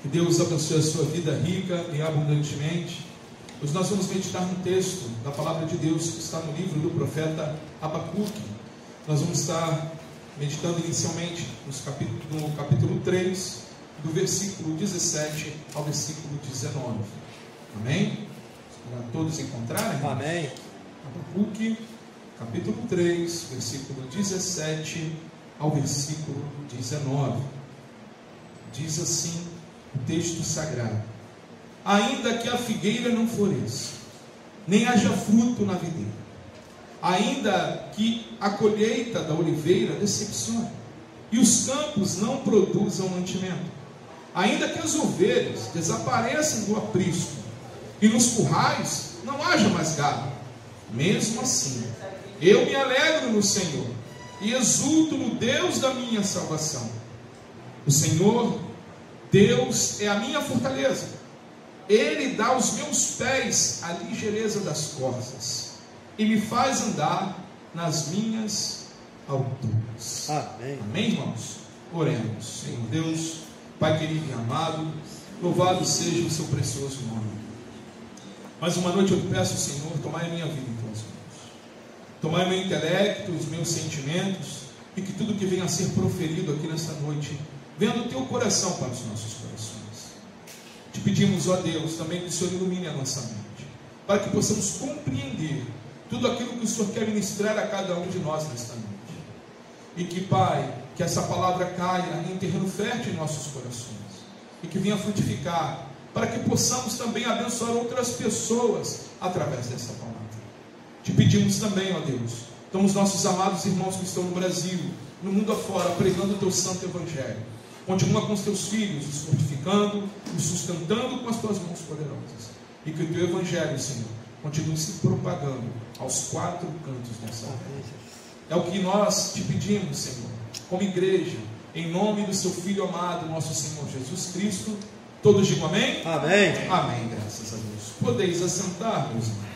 Que Deus abençoe a sua vida rica e abundantemente. Hoje nós vamos meditar no texto da palavra de Deus que está no livro do profeta Abacuque. Nós vamos estar meditando inicialmente no capítulo 3, do versículo 17 ao versículo 19. Amém? Para todos encontrarem? Amém. Abacuque, capítulo 3, versículo 17 ao versículo 19. Diz assim o texto sagrado: ainda que a figueira não floresça, nem haja fruto na videira, ainda que a colheita da oliveira decepcione, e os campos não produzam mantimento, ainda que as ovelhas desapareçam do aprisco, e nos currais não haja mais gado, mesmo assim, eu me alegro no Senhor, e exulto no Deus da minha salvação. O Senhor Deus é a minha fortaleza, Ele dá aos meus pés a ligeireza das corças, e me faz andar nas minhas alturas. Amém. Amém, irmãos? Oremos. Senhor Deus, Pai querido e amado, louvado seja o seu precioso nome. Mais uma noite eu te peço, Senhor, tomai a minha vida em tuas mãos, tomai o meu intelecto, os meus sentimentos, e que tudo que venha a ser proferido aqui nesta noite venha do teu coração para os nossos corações. Te pedimos, ó Deus, também que o Senhor ilumine a nossa mente, para que possamos compreender tudo aquilo que o Senhor quer ministrar a cada um de nós nesta noite. E que, Pai, que essa palavra caia em terreno fértil em nossos corações, e que venha frutificar, para que possamos também abençoar outras pessoas através dessa palavra. Te pedimos também, ó Deus, então os nossos amados irmãos que estão no Brasil, no mundo afora, pregando o teu santo evangelho, continua com os teus filhos, os fortificando, os sustentando com as tuas mãos poderosas, e que o teu evangelho, Senhor, continue se propagando aos quatro cantos dessa terra. É o que nós te pedimos, Senhor, como igreja, em nome do seu Filho amado, nosso Senhor Jesus Cristo. Todos digam amém? Amém. Amém, graças a Deus. Podeis assentar, meus irmãos.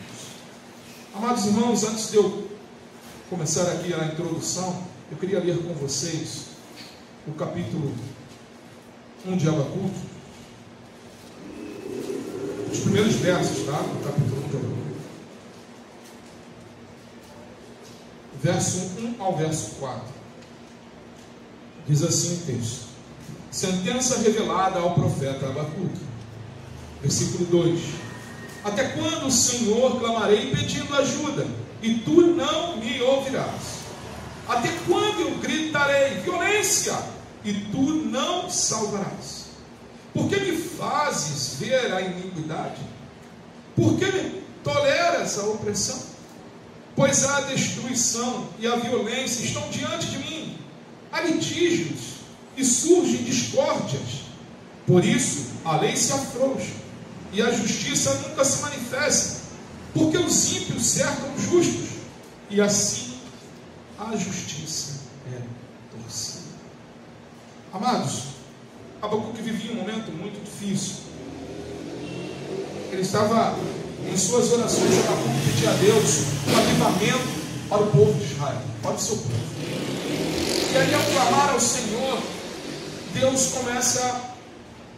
Amados irmãos, antes de eu começar aqui a introdução, eu queria ler com vocês o capítulo 1 de Abacuque, os primeiros versos, tá? O capítulo 1 de Abacuque, verso 1 ao verso 4. Diz assim o texto: sentença revelada ao profeta Abacuque. Versículo 2: até quando, Senhor, clamarei pedindo ajuda, e tu não me ouvirás? Até quando eu gritarei violência, e tu não salvarás? Por que me fazes ver a iniquidade? Por que me toleras a opressão? Pois a destruição e a violência estão diante de mim, há litígios e surgem discórdias. Por isso a lei se afrouxa e a justiça nunca se manifesta, porque os ímpios cercam os justos, e assim a justiça é torcida. Amados, Abacuque vivia um momento muito difícil. Ele estava em suas orações, Abacuque pedia a Deus um avivamento para o povo de Israel, para o seu povo. E aí, ao clamar ao Senhor, Deus começa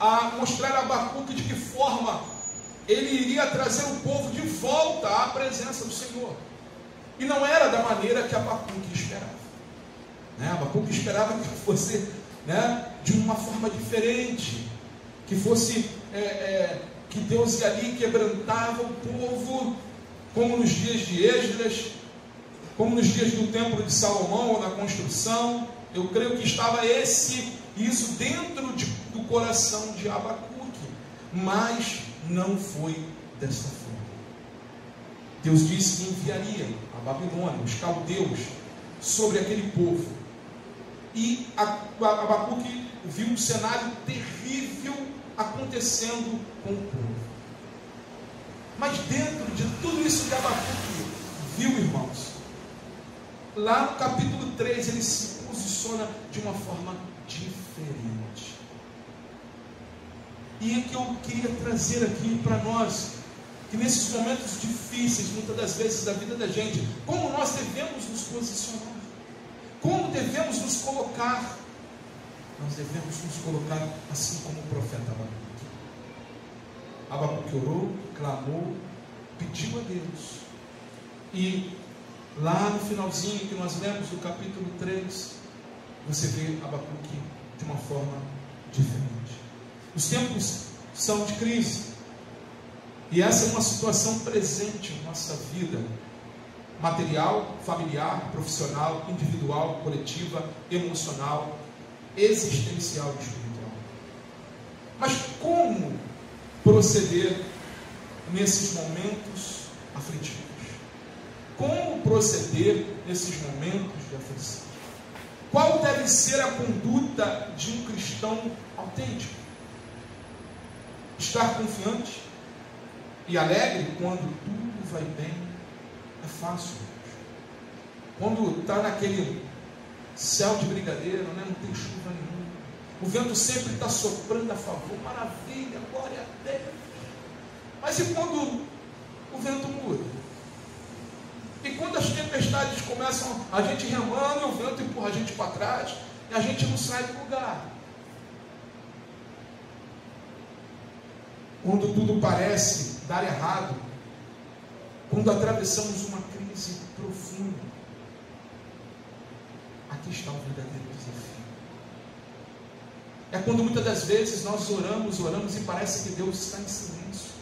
a mostrar a Abacuque de que forma ele iria trazer o povo de volta à presença do Senhor. E não era da maneira que Abacuque esperava. Abacuque esperava que fosse de uma forma diferente, que fosse que Deus ia ali quebrantava o povo, como nos dias de Esdras, como nos dias do templo de Salomão, ou na construção. Eu creio que estava isso dentro do coração de Abacuque, mas não foi desta forma. Deus disse que enviaria a Babilônia, os caldeus, sobre aquele povo. E Abacuque viu um cenário terrível acontecendo com o povo. Mas dentro de tudo isso que Abacuque viu, irmãos, lá no capítulo 3 ele se posiciona de uma forma diferente. E é que eu queria trazer aqui para nós, que nesses momentos difíceis, muitas das vezes da vida da gente, como nós devemos nos posicionar, como devemos nos colocar. nós devemos nos colocar assim como o profeta Abacuque. Abacuque orou, clamou, pediu a Deus. E lá no finalzinho que nós lemos, o capítulo 3, você vê Abacuque de uma forma diferente. Os tempos são de crise. E essa é uma situação presente em nossa vida. Material, familiar, profissional, individual, coletiva, emocional, existencial e espiritual. Mas como proceder nesses momentos aflitivos? Como proceder nesses momentos de aflição? Qual deve ser a conduta de um cristão autêntico? Estar confiante e alegre quando tudo vai bem é fácil. Quando está naquele céu de brigadeiro, né? Não tem chuva nenhuma, o vento sempre está soprando a favor, maravilha, glória a Deus. Mas e quando o vento muda? E quando as tempestades começam, a gente remando e o vento empurra a gente para trás e a gente não sai do lugar? Quando tudo parece dar errado, quando atravessamos uma crise profunda, aqui está o verdadeiro desafio. É quando muitas das vezes nós oramos e parece que Deus está em silêncio.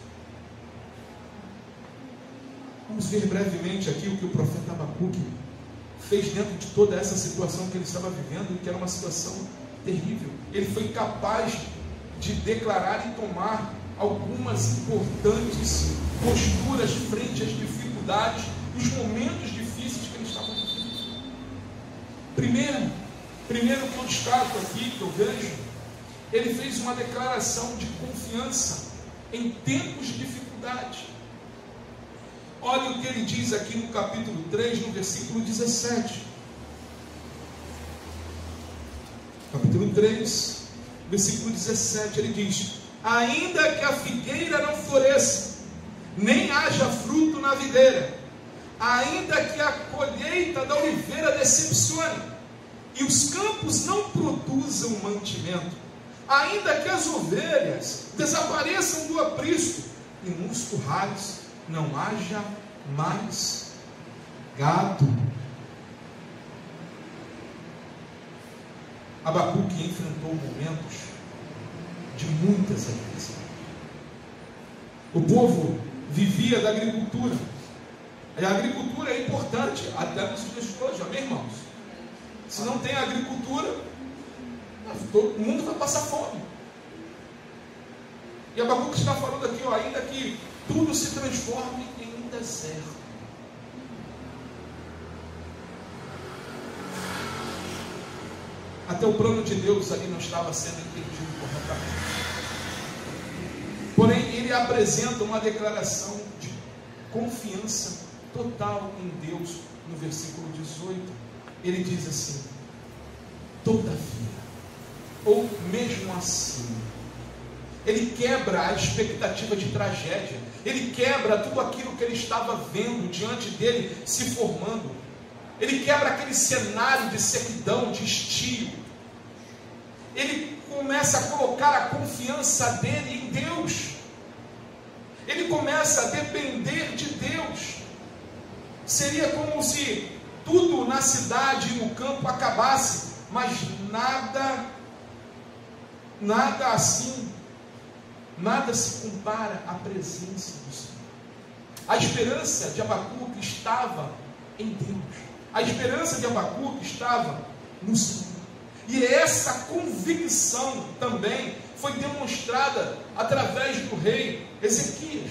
Vamos ver brevemente aqui o que o profeta Abacuque fez dentro de toda essa situação que ele estava vivendo, que era uma situação terrível. Ele foi capaz de declarar e tomar algumas importantes posturas frente às dificuldades, os momentos difíceis que ele estava vivendo. Primeiro que eu destaco aqui, que eu vejo, ele fez uma declaração de confiança em tempos de dificuldade. Olha o que ele diz aqui no capítulo 3, no versículo 17. Capítulo 3, versículo 17, ele diz: ainda que a figueira não floresça, nem haja fruto na videira, ainda que a colheita da oliveira decepcione, e os campos não produzam mantimento, ainda que as ovelhas desapareçam do aprisco, e nos currais não haja mais gado. Abacuque enfrentou momentos de muitas adversidades. O povo vivia da agricultura. E a agricultura é importante até nos dias de hoje, amém, irmãos? Se não tem agricultura, todo mundo vai passar fome. E Abacuque está falando aqui, ó, ainda que tudo se transforme em um deserto. Até o plano de Deus ali não estava sendo entendido corretamente. Porém, ele apresenta uma declaração de confiança total em Deus no versículo 18. Ele diz assim: todavia, ou mesmo assim. Ele quebra a expectativa de tragédia. Ele quebra tudo aquilo que ele estava vendo diante dele se formando. Ele quebra aquele cenário de sequidão, de estio. Ele começa a colocar a confiança dele em Deus. Ele começa a depender de Deus. Seria como se tudo na cidade e no campo acabasse, mas nada assim, nada se compara à presença do Senhor. A esperança de Abacuque estava em Deus. A esperança de Abacuque estava no Senhor. E essa convicção também foi demonstrada através do rei Ezequias.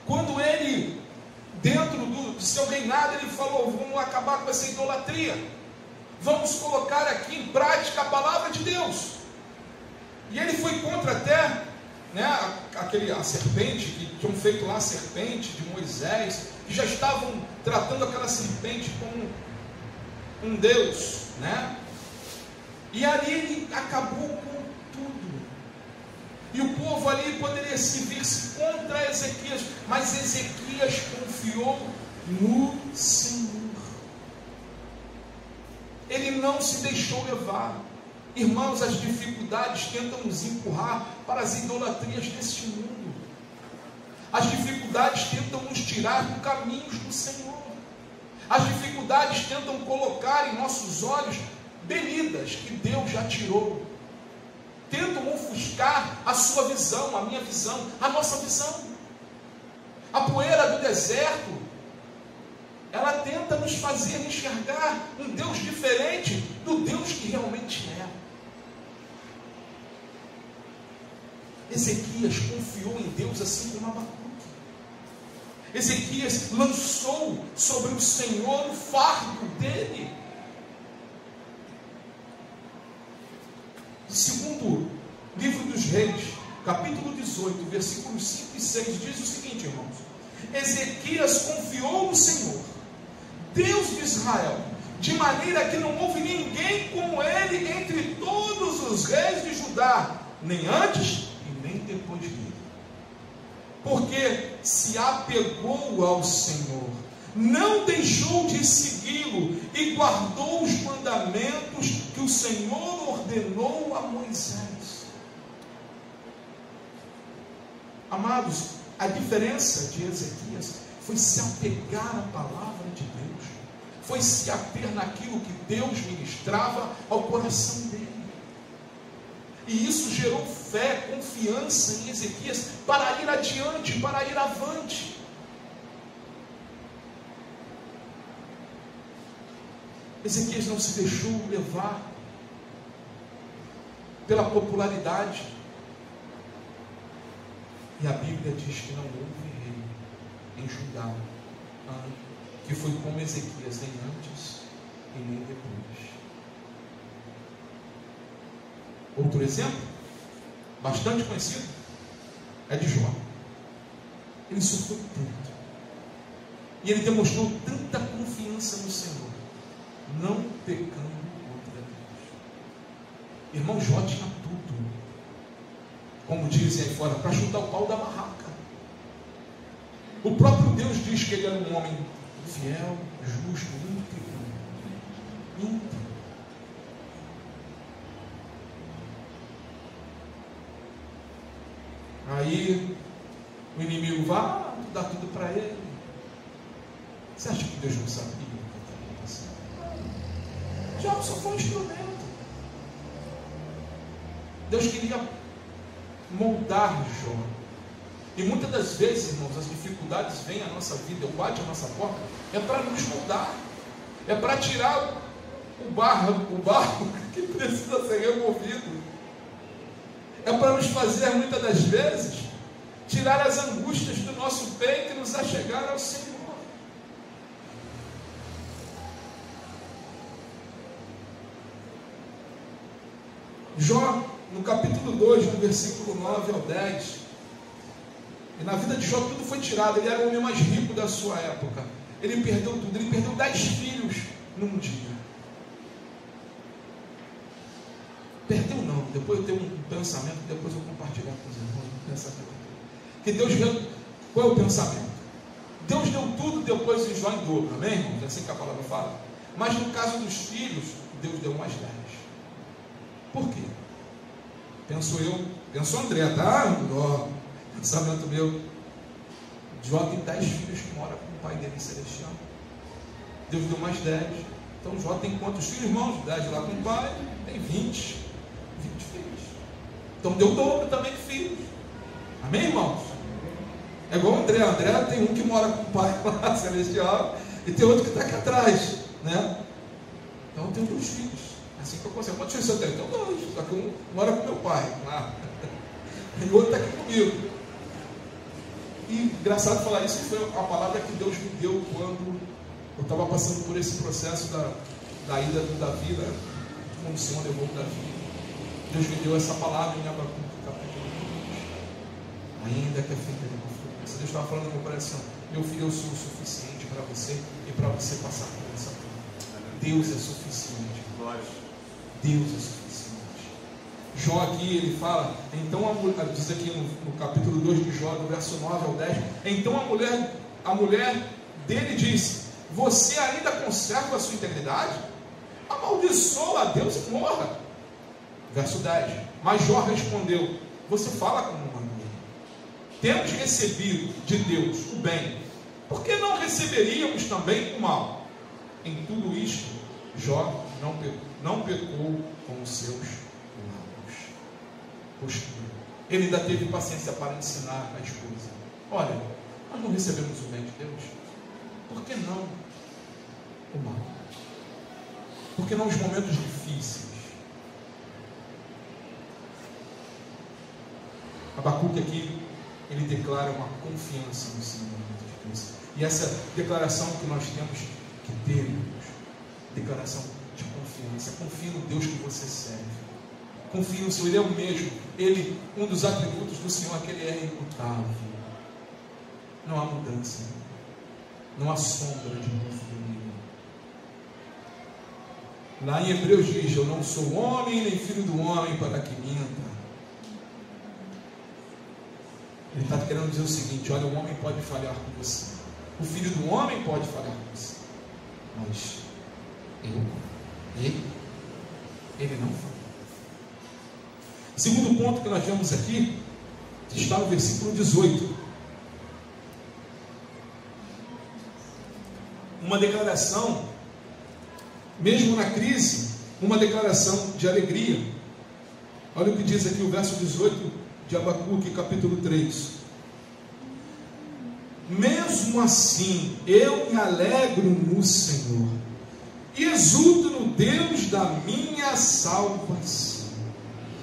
Quando ele, dentro do seu reinado, ele falou: vamos acabar com essa idolatria. Vamos colocar aqui em prática a palavra de Deus. E ele foi contra até, né, a serpente, que tinham feito lá a serpente de Moisés, que já estavam tratando aquela serpente como um Deus, né? E ali ele acabou com tudo. E o povo ali poderia se vir-se contra Ezequias, mas Ezequias confiou no Senhor. Ele não se deixou levar. Irmãos, as dificuldades tentam nos empurrar para as idolatrias deste mundo. As dificuldades tentam nos tirar dos caminhos do Senhor. As dificuldades tentam colocar em nossos olhos belidas que Deus já tirou. Tentam ofuscar a sua visão, a minha visão, a nossa visão. A poeira do deserto, ela tenta nos fazer enxergar um Deus diferente do Deus que realmente é. Ezequias confiou em Deus assim como Abacuque. Ezequias lançou sobre o Senhor o fardo dele. Segundo livro dos Reis, capítulo 18, versículos 5 e 6, diz o seguinte, irmãos: Ezequias confiou no Senhor, Deus de Israel, de maneira que não houve ninguém como ele entre todos os reis de Judá, nem antes e nem depois dele. Porque se apegou ao Senhor, não deixou de segui-lo e guardou os mandamentos que o Senhor ordenou a Moisés. Amados, a diferença de Ezequias foi se apegar à palavra de Deus, foi se ater naquilo que Deus ministrava ao coração dele. E isso gerou fé, confiança em Ezequias para ir adiante, para ir avante. Ezequias não se deixou levar pela popularidade. E a Bíblia diz que não houve rei em Judá que foi como Ezequias, nem antes e nem depois. Outro exemplo, bastante conhecido, é de Jó. Ele sofreu tanto, e ele demonstrou tanta confiança no Senhor, não pecando contra Deus. Irmão, Jó tinha tudo, como dizem aí fora, para chutar o pau da barraca. O próprio Deus diz que ele era um homem fiel, justo, íntegro. Aí o inimigo vai, dá tudo para ele. Você acha que Deus não sabia o que estava acontecendo? Jó só foi um instrumento. Deus queria moldar Jó. E muitas das vezes, irmãos, as dificuldades vêm à nossa vida, bate à nossa porta, é para nos moldar, é para tirar o barro que precisa ser removido, é para nos fazer, muitas das vezes, tirar as angústias do nosso peito e nos achegar ao Senhor. Jó, no capítulo 2, do versículo 9 ao 10, e na vida de Jó tudo foi tirado. Ele era o homem mais rico da sua época. Ele perdeu tudo. Ele perdeu 10 filhos num dia. Perdeu não. Depois eu tenho um pensamento, depois eu vou compartilhar com os irmãos. Que Deus, qual é o pensamento? Deus deu tudo depois de Jó em dobro. Amém, irmãos? É assim que a palavra fala. Mas no caso dos filhos, Deus deu mais 10. Por quê? Pensou André, tá? Pensamento meu. Jó tem 10 filhos que moram com o pai dele celestial. Deus deu mais 10. Então Jó tem quantos filhos, irmãos? 10 lá com o pai, tem 20 filhos. Então deu o dobro também de filhos. Amém, irmãos? É igual o André. André tem um que mora com o pai lá celestial e tem outro que está aqui atrás, né? Então eu tenho 2 filhos. Assim que eu consigo. Quantos filhos eu tenho? Então 2. Só que um mora com meu pai lá. E o outro está aqui comigo. E engraçado falar isso, foi a palavra que Deus me deu quando eu estava passando por esse processo da ida do Davi, né? Como o Senhor levou o Davi. Deus me deu essa palavra em Abacuque, capítulo 2. Ainda que a feita de uma força. Deus estava falando no meu coração: meu filho, eu sou o suficiente para você e para você passar por essa prova. Deus é suficiente. Deus é suficiente. Jó aqui, ele fala, então diz aqui no capítulo 2 de Jó, do verso 9 ao 10, então a mulher dele disse: você ainda conserva a sua integridade? Amaldiçoa a Deus e morra. Verso 10. Mas Jó respondeu: você fala como uma mãe. Temos recebido de Deus o bem, por que não receberíamos também o mal? Em tudo isto, Jó não pecou com os seus lábios. Postura. Ele ainda teve paciência para ensinar a esposa: olha, nós não recebemos o bem de Deus, por que não o mal? Por que não os momentos difíceis? Abacuque aqui, ele declara uma confiança no Senhor de Cristo. E essa declaração que nós temos que ter, irmãos, declaração de confiança. Confie no Deus que você serve. Confie no Senhor, Ele é o mesmo. Ele, um dos atributos do Senhor é que Ele é imutável. Não há mudança. Não há sombra de dúvida nenhuma. Lá em Hebreus diz: eu não sou homem, nem filho do homem para que minta. Ele está querendo dizer o seguinte: olha, o homem pode falhar com você, o filho do homem pode falhar com você, mas ele não falha. Segundo ponto que nós vemos aqui, está no versículo 18. Uma declaração, mesmo na crise, uma declaração de alegria. Olha o que diz aqui o verso 18 de Abacuque, capítulo 3. Mesmo assim, eu me alegro no Senhor e exulto no Deus da minha salvação.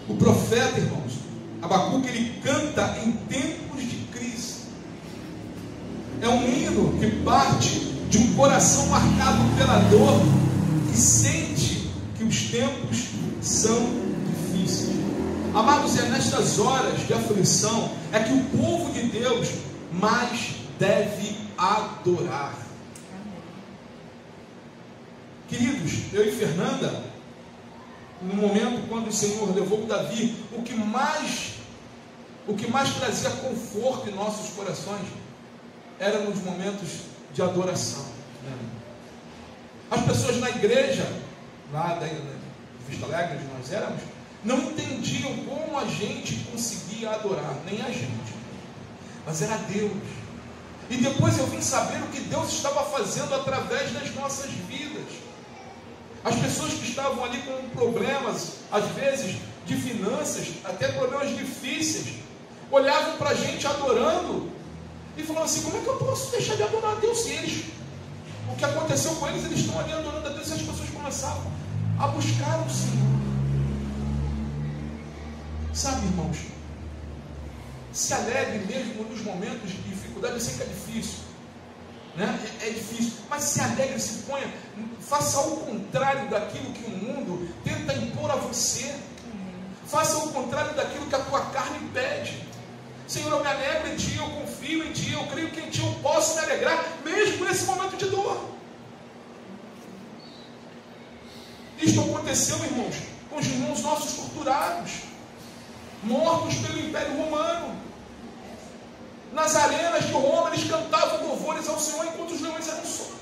O profeta, irmãos, Abacuque, ele canta em tempos de crise. É um hino que parte de um coração marcado pela dor, que sente que os tempos são difíceis. Amados, é nestas horas de aflição é que o povo de Deus mais deve adorar. Queridos, eu e Fernanda, no momento quando o Senhor levou Davi, o que mais trazia conforto em nossos corações era nos momentos de adoração. As pessoas na igreja, lá da Vista Alegre, onde nós éramos, não entendiam como a gente conseguia adorar, nem a gente, mas era Deus. E depois eu vim saber o que Deus estava fazendo através das nossas vidas. As pessoas que estavam ali com problemas, às vezes de finanças, até problemas difíceis, olhavam para a gente adorando e falavam assim: como é que eu posso deixar de adorar a Deus se eles, o que aconteceu com eles, eles estão ali adorando a Deus? E as pessoas começavam a buscar o Senhor. Sabe, irmãos, se alegre mesmo nos momentos de dificuldade. Eu sei que é difícil, né? É difícil, mas se alegre, se ponha, faça o contrário daquilo que o mundo tenta impor a você. Faça o contrário daquilo que a tua carne pede. Senhor, eu me alegro em Ti, eu confio em Ti, eu creio que em Ti eu posso me alegrar, mesmo nesse momento de dor. Isto aconteceu, irmãos, com os irmãos nossos torturados, mortos pelo Império Romano. Nas arenas de Roma, eles cantavam louvores ao Senhor enquanto os leões eram soltos.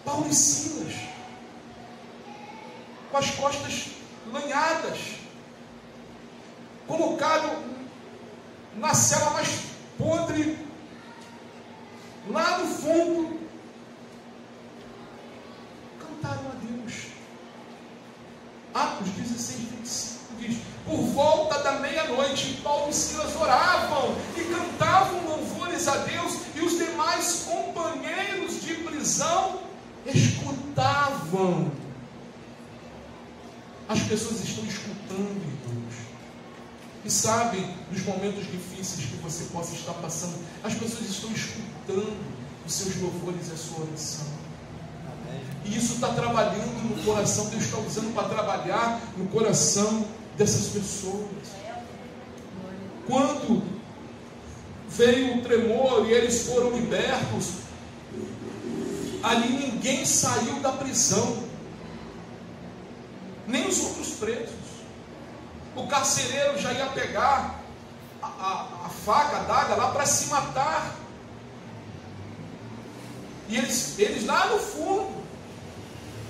Paulo e Silas, com as costas lanhadas, colocado na cela mais podre, lá no fundo, cantaram a Deus. Atos 16, 25 diz: por volta da meia-noite, Paulo e Silas oravam e cantavam louvores a Deus, e os demais companheiros de prisão escutavam. As pessoas estão escutando, irmãos, e sabem dos momentos difíceis que você possa estar passando. As pessoas estão escutando os seus louvores e a sua oração. E isso está trabalhando no coração. Deus está usando para trabalhar no coração dessas pessoas. Quando veio o tremor e eles foram libertos, ali ninguém saiu da prisão, nem os outros presos. O carcereiro já ia pegar a faca, a daga lá para se matar. E eles lá no fundo,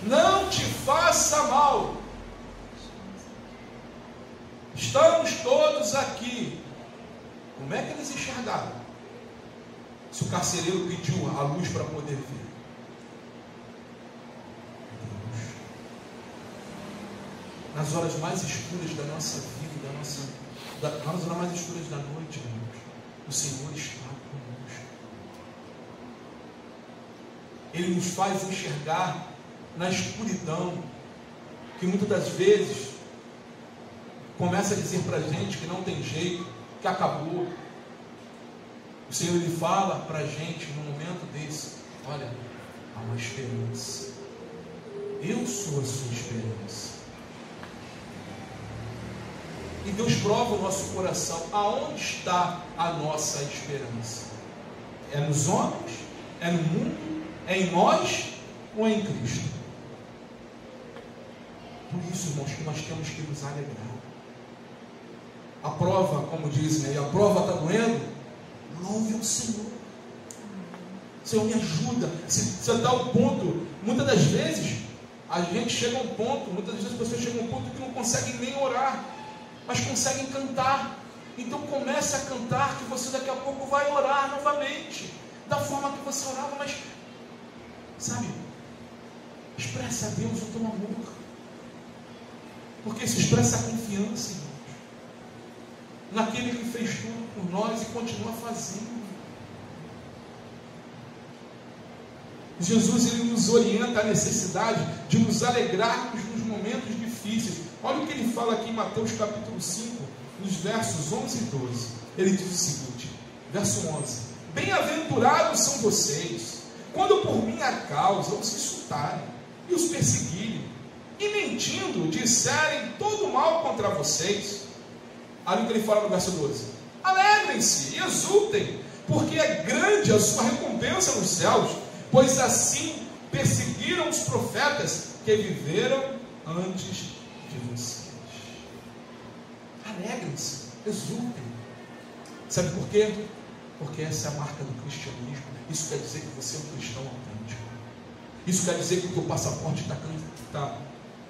não te faça mal. Estamos todos aqui. Como é que eles enxergaram? Se o carcereiro pediu a luz para poder ver. Deus. Nas horas mais escuras da nossa vida, nas horas mais escuras da noite, irmãos, o Senhor está conosco. Ele nos faz enxergar na escuridão, que muitas das vezes começa a dizer para a gente que não tem jeito, que acabou. O Senhor, Ele fala para a gente no momento desse: olha, há uma esperança. Eu sou a sua esperança. E Deus prova o nosso coração. Aonde está a nossa esperança? É nos homens? É no mundo? É em nós? Ou é em Cristo? Por isso, irmãos, que nós temos que nos alegrar. A prova, como dizem aí, a prova está doendo? Louve o Senhor. Senhor, me ajuda. Se dá o ponto, muitas das vezes, a gente chega a um ponto, muitas vezes as pessoas chegam a um ponto que não conseguem nem orar, mas conseguem cantar. Então comece a cantar, que você daqui a pouco vai orar novamente, da forma que você orava, mas, sabe, expresse a Deus o teu amor, porque isso expressa a confiança, irmãos, naquele que fez tudo por nós e continua fazendo. Jesus, ele nos orienta a necessidade de nos alegrarmos nos momentos difíceis. Olha o que ele fala aqui em Mateus capítulo 5, nos versos 11 e 12. Ele diz o seguinte, verso 11: bem-aventurados são vocês, quando por minha causa os insultarem e os perseguirem, e mentindo disserem todo mal contra vocês. Olha o que ele fala no verso 12: alegrem-se e exultem, porque é grande a sua recompensa nos céus, pois assim perseguiram os profetas que viveram antes de vocês. Alegrem-se, exultem. Sabe por quê? Porque essa é a marca do cristianismo. Isso quer dizer que você é um cristão autêntico. Isso quer dizer que o teu passaporte está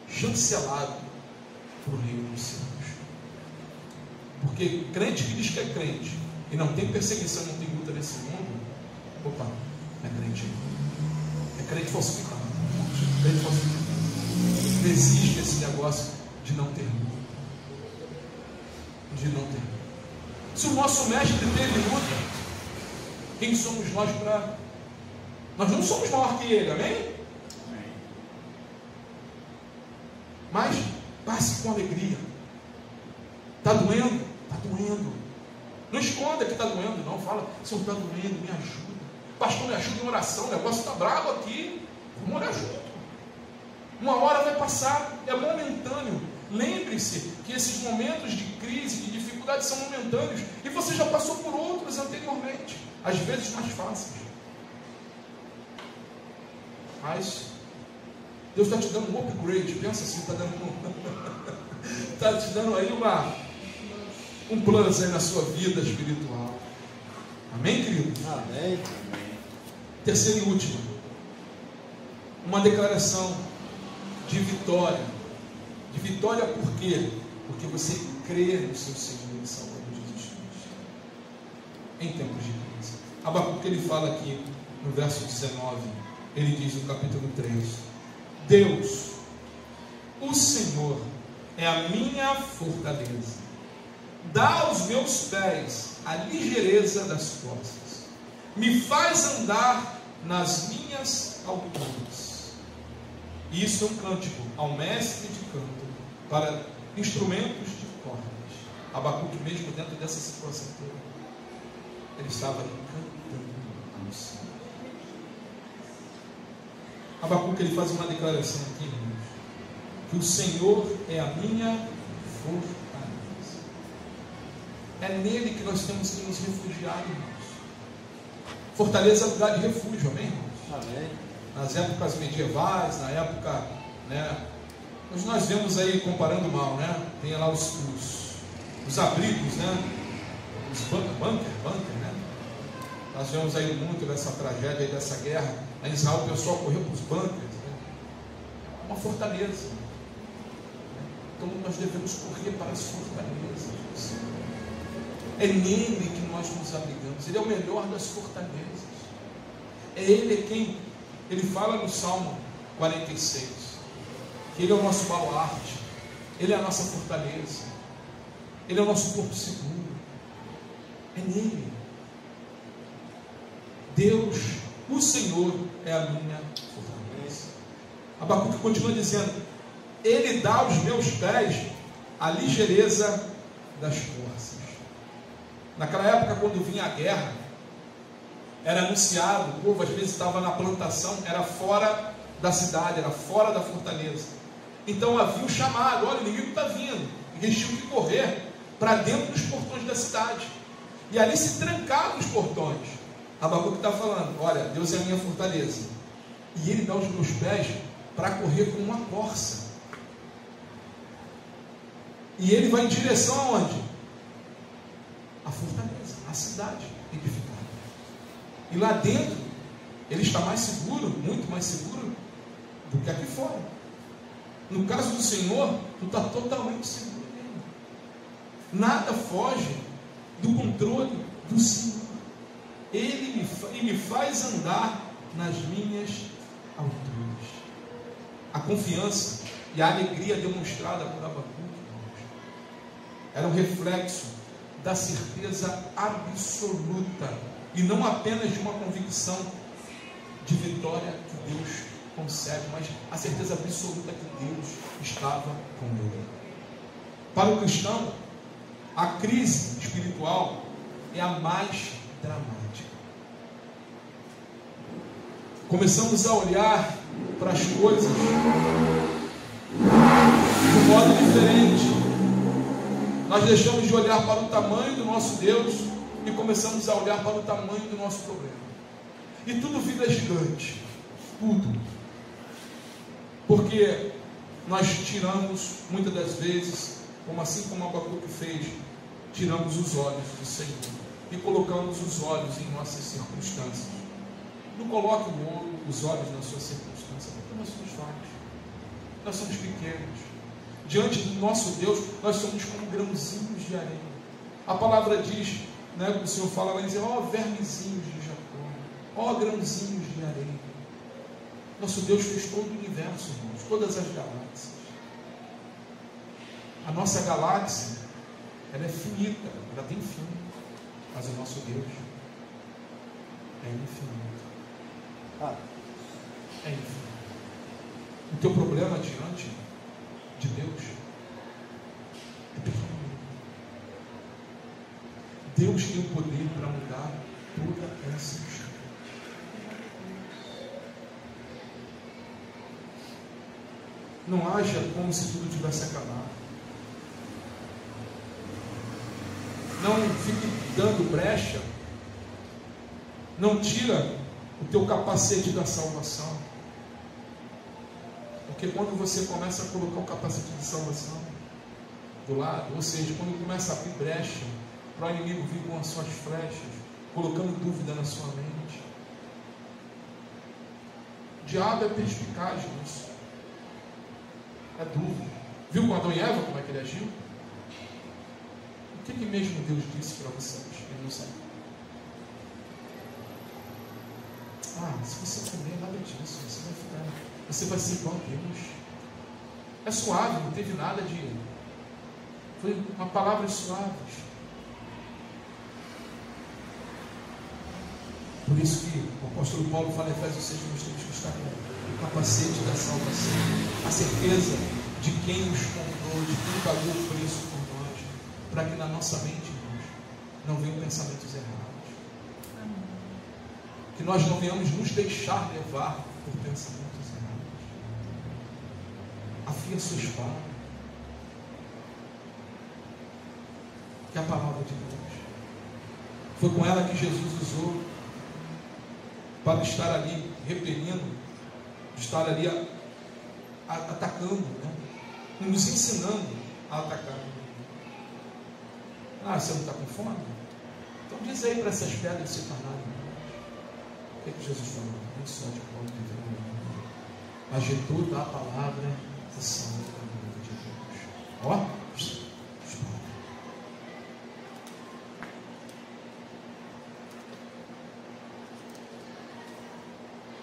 chancelado para o reino dos céus. Porque crente que diz que é crente e não tem perseguição, não tem luta nesse mundo, opa, é crente. É crente falsificado. Crente falsificado. Não existe esse negócio de não ter luta. De não ter luta. Se o nosso mestre teve luta, quem somos nós para... Nós não somos maior que ele, amém? Mas passe com alegria. Está doendo? Está doendo. Não esconda que está doendo, não. Fala, Senhor, está doendo, me ajuda. Pastor, me ajuda em oração, o negócio está bravo aqui. Vamos orar junto. Uma hora vai passar, é momentâneo. Lembre-se que esses momentos de crise, de dificuldade são momentâneos. E você já passou por outros anteriormente, às vezes mais fáceis. Mas Deus está te dando um upgrade. Pensa assim, está te dando aí um plus aí na sua vida espiritual. Amém, querido? Amém. Terceiro e último, uma declaração de vitória. De vitória por quê? Porque você crê no seu Senhor e Salvador Jesus Cristo. Em tempos de crise. Abacuque, ele fala aqui no verso 19, ele diz no capítulo 3: Deus, o Senhor, é a minha fortaleza. Dá aos meus pés a ligeireza das costas. Me faz andar nas minhas alturas. Isso é um cântico ao mestre de canto para instrumentos de cordas. Abacuque, mesmo dentro dessa situação toda, ele estava cantando ao Senhor. Abacuque, ele faz uma declaração aqui, irmãos, que o Senhor é a minha fortaleza. É nele que nós temos que nos refugiar, irmãos. Fortaleza é lugar de refúgio, amém, irmãos? Amém. Nas épocas medievais, na época, né, nós vemos aí, comparando mal, né, tem lá os abrigos, né, os bunker, né, nós vemos aí muito dessa tragédia, aí dessa guerra, em Israel o pessoal correu para os bunkers, né? uma fortaleza. Então nós devemos correr para as fortalezas. É nele que nós nos abrigamos. Ele é o melhor das fortalezas. É Ele quem, Ele fala no Salmo 46, que Ele é o nosso baluarte, Ele é a nossa fortaleza, Ele é o nosso corpo seguro. É nele. Deus, o Senhor, é a minha fortaleza. Abacuque continua dizendo: Ele dá aos meus pés a ligeireza das forças. Naquela época, quando vinha a guerra, era anunciado, o povo às vezes estava na plantação, era fora da cidade, era fora da fortaleza. Então havia o chamado: olha, o inimigo está vindo. E eles tinham que correr para dentro dos portões da cidade. E ali se trancaram os portões. Abacuque está falando: olha, Deus é a minha fortaleza. E Ele dá os meus pés para correr como uma corça. E Ele vai em direção aonde? A fortaleza, a cidade edificada. E lá dentro, Ele está mais seguro, muito mais seguro do que aqui fora. No caso do Senhor, tu está totalmente seguro nele. Nada foge do controle do Senhor. Ele me faz andar nas minhas alturas. A confiança e a alegria demonstrada por Abacuque era um reflexo da certeza absoluta, e não apenas de uma convicção de vitória que Deus concede, mas a certeza absoluta que Deus estava com ele. Para o cristão, a crise espiritual é a mais dramática. Começamos a olhar para as coisas de um modo diferente. Nós deixamos de olhar para o tamanho do nosso Deus e começamos a olhar para o tamanho do nosso problema. E tudo vira gigante. Tudo. Porque nós tiramos, muitas das vezes, assim como Abacuque fez, tiramos os olhos do Senhor e colocamos os olhos em nossas circunstâncias. Não coloque os olhos na sua circunstância, porque nós somos falhos. Nós somos pequenos. Diante do nosso Deus, nós somos como grãozinhos de areia. A palavra diz, né, o Senhor fala lá e diz: ó vermezinhos de Jacó, ó grãozinhos de areia. Nosso Deus fez todo o universo, irmãos, todas as galáxias. A nossa galáxia, ela é finita, ela tem fim, mas o nosso Deus é infinito. É infinito. O teu problema diante de Deus é pequeno. Deus tem o poder para mudar toda essa história. Não haja como se tudo tivesse acabado. Não fique dando brecha. Não tira o teu capacete da salvação. Porque quando você começa a colocar o capacete de salvação do lado, ou seja, quando começa a abrir brecha para o inimigo vir com as suas flechas, colocando dúvida na sua mente, o diabo é perspicaz nisso. É dúvida. Viu com Adão e Eva como é que ele agiu? O que mesmo Deus disse para vocês? Ele não sabe. Se você comer nada disso, você vai ser igual a Deus. É suave, não teve nada de... Foi uma palavra suave. Por isso que o apóstolo Paulo fala em Efésios 6, nós temos que estar com o capacete da salvação, a certeza de quem nos comprou, de quem pagou o preço por nós, para que na nossa mente, irmãos, não venham pensamentos errados. Que nós não venhamos nos deixar levar por pensamentos errados. Afia a sua espada, que é a palavra de Deus. Foi com ela que Jesus usou para estar ali repelindo, estar ali atacando, né? Nos ensinando a atacar. Você não está com fome? Então diz aí para essas pedras se tornarem. O que Jesus falou? Nem só de pão viverá o homem, mas de toda a palavra que são da boca de Deus. Ó,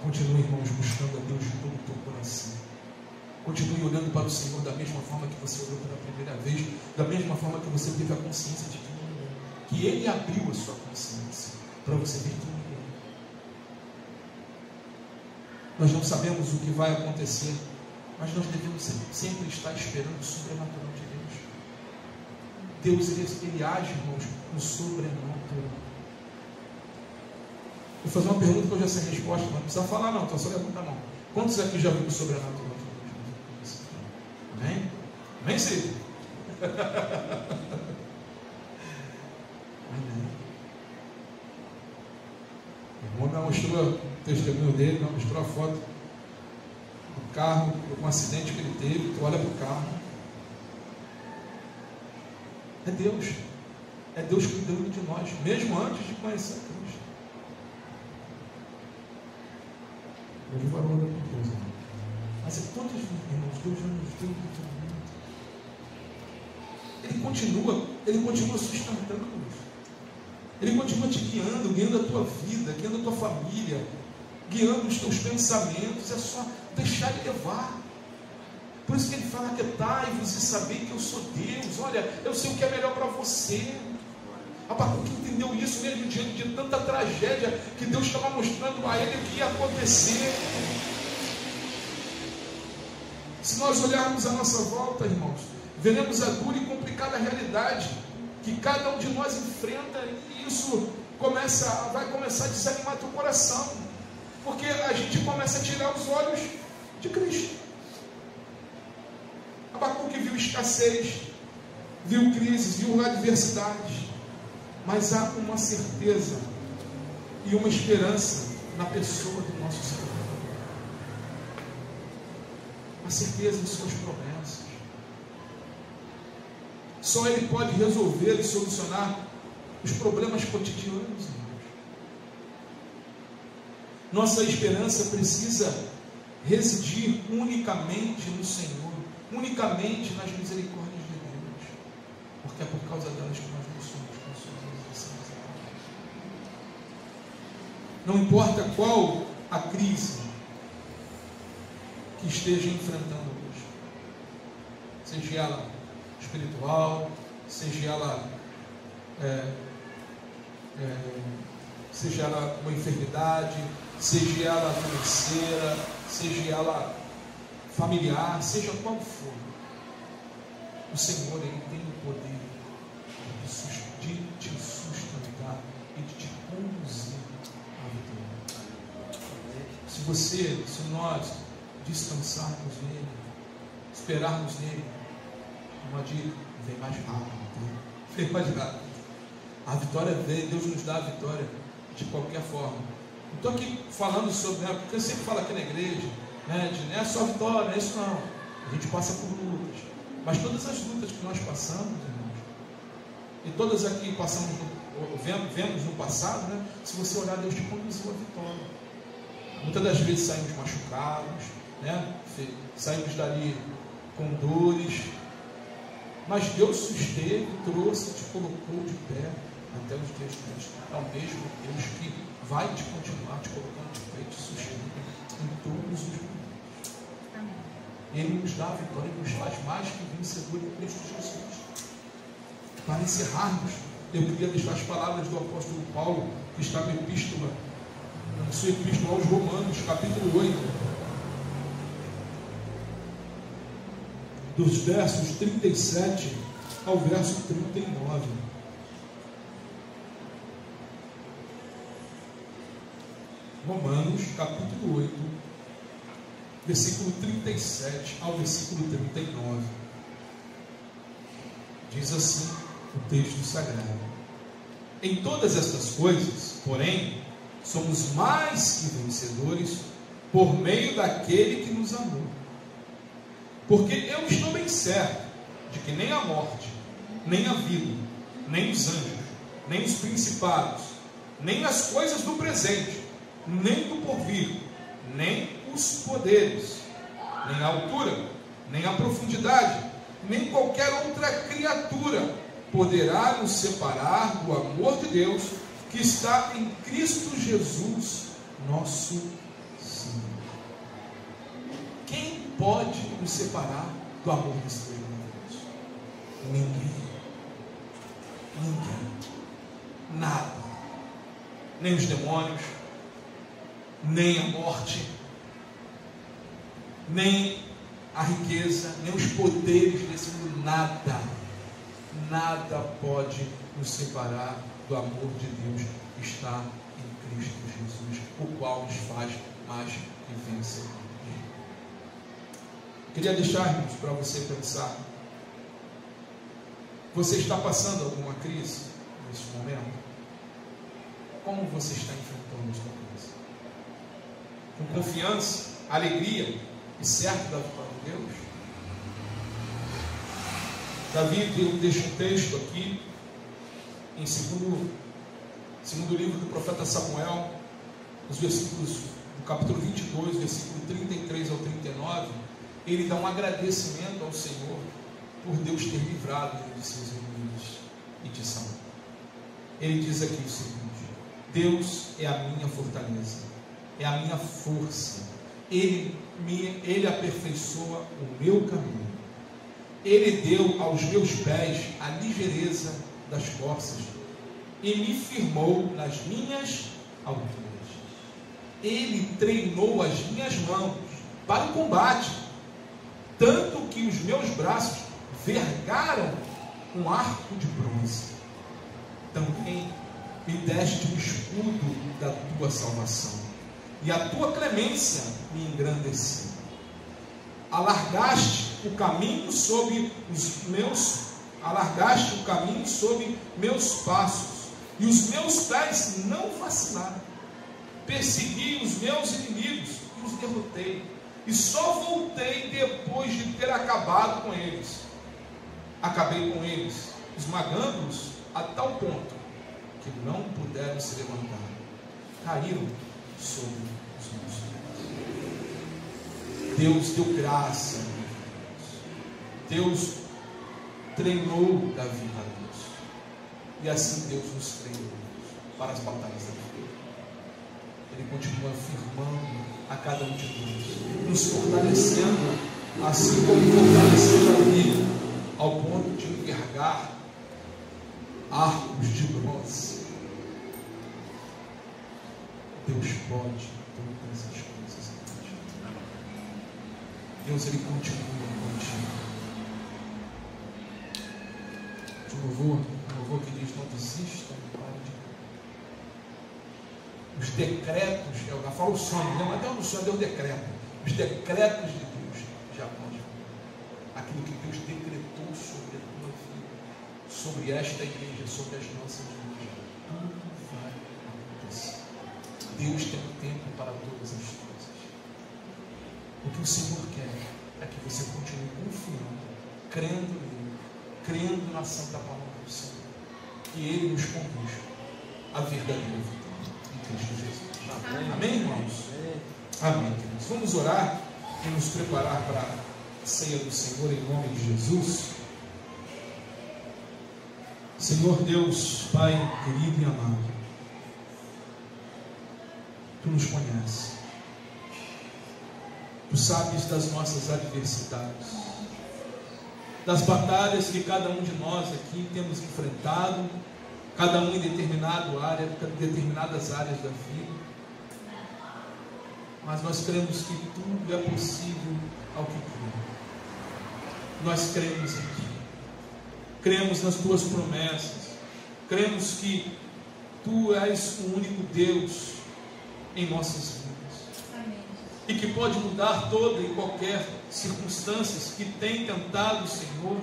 continue, irmãos, buscando a Deus de todo o teu coração. Continue olhando para o Senhor da mesma forma que você olhou pela primeira vez, da mesma forma que você teve a consciência de que Ele abriu a sua consciência para você ver quem Ele é. Nós não sabemos o que vai acontecer, mas nós devemos sempre estar esperando o sobrenatural de Deus. Deus, Ele age, irmãos, no sobrenatural. Vou fazer uma pergunta que eu já sei a resposta, mas não precisa falar não, então só levanta a mão. Quantos aqui já viram o sobrenatural de Deus? Amém? Amém, sim? Amém. O irmão me mostrou o testemunho dele, me mostrou a foto do carro, com um acidente que ele teve. Tu olha para o carro, é Deus cuidando de nós, mesmo antes de conhecer a Cristo. Hoje vai rodar com Deus, mas é todos os irmãos, Deus já nos deu livramento. Ele continua sustentando-nos. Ele continua te guiando a tua vida, guiando a tua família, guiando os teus pensamentos. É só deixar Ele levar. Por isso que Ele fala: aquietai-vos e sabei que eu sou Deus. Olha, eu sei o que é melhor para você. Abacuque entendeu isso mesmo diante de tanta tragédia, que Deus estava mostrando a ele o que ia acontecer. Se nós olharmos à nossa volta, irmãos, veremos a dura e complicada realidade que cada um de nós enfrenta, e isso vai começar a desanimar teu coração, porque a gente começa a tirar os olhos de Cristo. Abacuque viu escassez, viu crises, viu adversidades, mas há uma certeza e uma esperança na pessoa do nosso Senhor. A certeza em suas promessas. Só Ele pode resolver e solucionar os problemas cotidianos, irmãos. Nossa esperança precisa residir unicamente no Senhor, unicamente nas misericórdias de Deus, porque é por causa delas que nós não somos consumidos. Não importa qual a crise que esteja enfrentando hoje, seja ela espiritual, seja ela uma enfermidade, seja ela financeira, seja ela familiar, seja qual for, o Senhor, Ele tem o poder de te sustentar e de te conduzir à vitória. Se nós descansarmos nele, esperarmos nele, uma dica: vem mais rápido, vem mais rápido. A vitória vem, Deus nos dá a vitória de qualquer forma. Não estou aqui falando sobre, porque eu sempre falo aqui na igreja, não é só vitória, não é isso não. A gente passa por lutas, mas todas as lutas que nós passamos, irmãos, e todas aqui passamos, vemos no passado, se você olhar, Deus te conduziu à vitória. Muitas das vezes saímos machucados, saímos dali com dores, mas Deus susteve, trouxe, te colocou de pé até os dias de hoje. É o mesmo Deus que vai te continuar te colocando de pé e te sustentando em todos os momentos. Ele nos dá a vitória e nos faz mais que vencedor em Cristo Jesus. Para encerrarmos, eu queria deixar as palavras do apóstolo Paulo, que está na epístola, na sua epístola aos Romanos, capítulo 8, dos versos 37 ao verso 39. Romanos, capítulo 8, versículo 37 ao versículo 39. Diz assim o texto sagrado: em todas estas coisas, porém, somos mais que vencedores por meio daquele que nos amou. Porque eu estou bem certo de que nem a morte, nem a vida, nem os anjos, nem os principados, nem as coisas do presente, nem do porvir, nem os poderes, nem a altura, nem a profundidade, nem qualquer outra criatura poderá nos separar do amor de Deus que está em Cristo Jesus, nosso Senhor. Quem pode nos separar do amor desse Deus maravilhoso? Ninguém. Ninguém. Nada. Nem os demônios, nem a morte, nem a riqueza, nem os poderes desse mundo, nada pode nos separar do amor de Deus que está em Cristo Jesus, o qual nos faz mais que vencedores. Queria deixar, irmãos, para você pensar. Você está passando alguma crise nesse momento? Como você está enfrentando essa crise? Com confiança, alegria e certo da vitória de Deus? Davi deixa um texto aqui em segundo livro do profeta Samuel, os versículos do capítulo 22, versículo 33 ao 39. Ele dá um agradecimento ao Senhor por Deus ter livrado ele de seus inimigos e de Saul. Ele diz aqui o seguinte: Deus é a minha fortaleza, é a minha força, Ele aperfeiçoa o meu caminho, Ele deu aos meus pés a ligeireza das forças e me firmou nas minhas alturas. Ele treinou as minhas mãos para o combate, tanto que os meus braços vergaram um arco de bronze. Também me deste o escudo da tua salvação, e a tua clemência me engrandeceu. Alargaste o caminho sob meus passos, e os meus pés não vacilaram. Persegui os meus inimigos e os derrotei, e só voltei depois de ter acabado com eles. Acabei com eles, esmagando-os a tal ponto que não puderam se levantar. Caíram sobre os meus pés. Deus deu graça, Deus treinou Davi a Deus, e assim Deus nos treinou para as batalhas da vida. Ele continua afirmando a cada um de nós, nos fortalecendo, assim como fortaleceu Davi, ao ponto de envergar arcos de bronze. Deus pode todas as coisas. Deus, Ele continua contigo. Um louvor que diz: não desista, não pare de crer. Os decretos, eu falo o sonho, não, mas Deus não sonha, Deus decreta. Os decretos de Deus já podem. Aquilo que Deus decretou sobre a tua vida, sobre esta igreja, sobre as nossas vidas, tudo vai acontecer. Deus tem um tempo para todas as coisas. O que o Senhor quer é que você continue confiando, crendo nele, crendo na santa palavra do Senhor, que Ele nos conduz à verdadeira vitória em Cristo Jesus. Amém, amém, irmãos? Amém, queridos. Vamos orar e nos preparar para a ceia do Senhor em nome de Jesus. Senhor Deus, Pai querido e amado, Tu nos conheces, Tu sabes das nossas adversidades, das batalhas que cada um de nós aqui temos enfrentado, cada um em determinadas áreas da vida. Mas nós cremos que tudo é possível ao que crê. Nós cremos em Ti, cremos nas Tuas promessas, cremos que Tu és o único Deus em nossas vidas. Amém. E que pode mudar toda e qualquer circunstâncias que tem tentado, Senhor,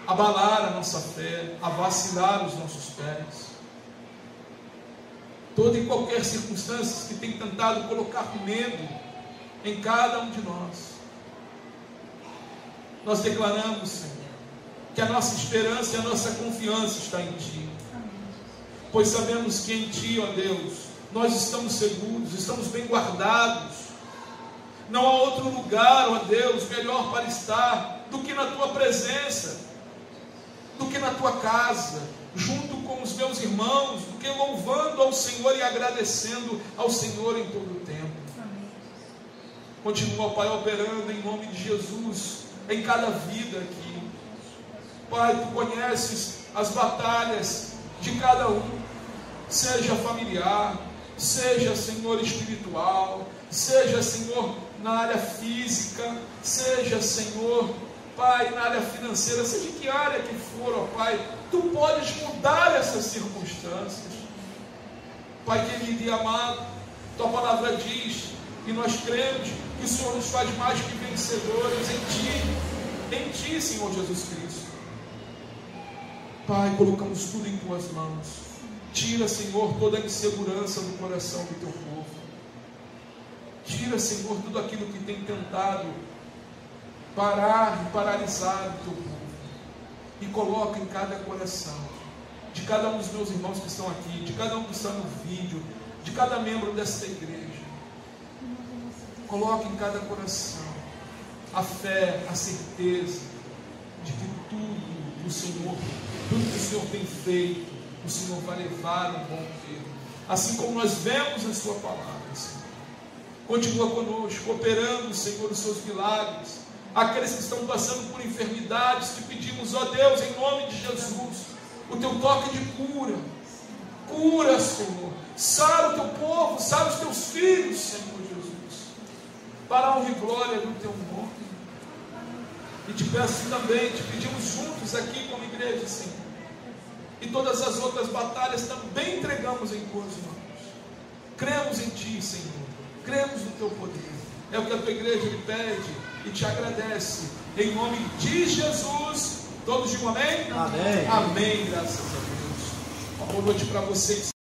abalar a nossa fé, a vacilar os nossos pés. Toda e qualquer circunstância que tem tentado colocar medo em cada um de nós. Nós declaramos, Senhor, que a nossa esperança e a nossa confiança está em Ti. Pois sabemos que em Ti, ó Deus, nós estamos seguros, estamos bem guardados. Não há outro lugar, ó Deus, melhor para estar do que na tua presença, do que na tua casa, junto com os meus irmãos, do que louvando ao Senhor e agradecendo ao Senhor em todo o tempo. Continua, Pai, operando em nome de Jesus em cada vida aqui. Pai, tu conheces as batalhas de cada um, seja familiar, seja, Senhor, espiritual, seja, Senhor, na área física, seja, Senhor, Pai, na área financeira, seja que área que for, ó Pai, tu podes mudar essas circunstâncias. Pai querido e amado, tua palavra diz, e nós cremos, que o Senhor nos faz mais que vencedores em Ti, Senhor Jesus Cristo. Pai, colocamos tudo em Tuas mãos. Tira, Senhor, toda a insegurança do coração do Teu povo. Tira, Senhor, tudo aquilo que tem tentado parar e paralisar o Teu povo. E coloca em cada coração, de cada um dos meus irmãos que estão aqui, de cada um que está no vídeo, de cada membro desta igreja. Coloque em cada coração a fé, a certeza de que tudo o Senhor, tudo que o Senhor tem feito, o Senhor vai levar um bom termo. Assim como nós vemos na sua palavra, Senhor. Continua conosco, operando, Senhor, os seus milagres. Aqueles que estão passando por enfermidades, te pedimos, ó Deus, em nome de Jesus, o teu toque de cura. Cura, Senhor. Sara o teu povo, sara os teus filhos, Senhor Jesus. Para a honra e glória do teu nome. E te peço também, te pedimos juntos aqui como igreja, Senhor. E todas as outras batalhas também entregamos em tuas mãos. Cremos em Ti, Senhor. Cremos no Teu poder. É o que a Tua igreja lhe pede e te agradece. Em nome de Jesus. Todos digam amém? Amém. Amém, graças a Deus. Uma boa noite para vocês.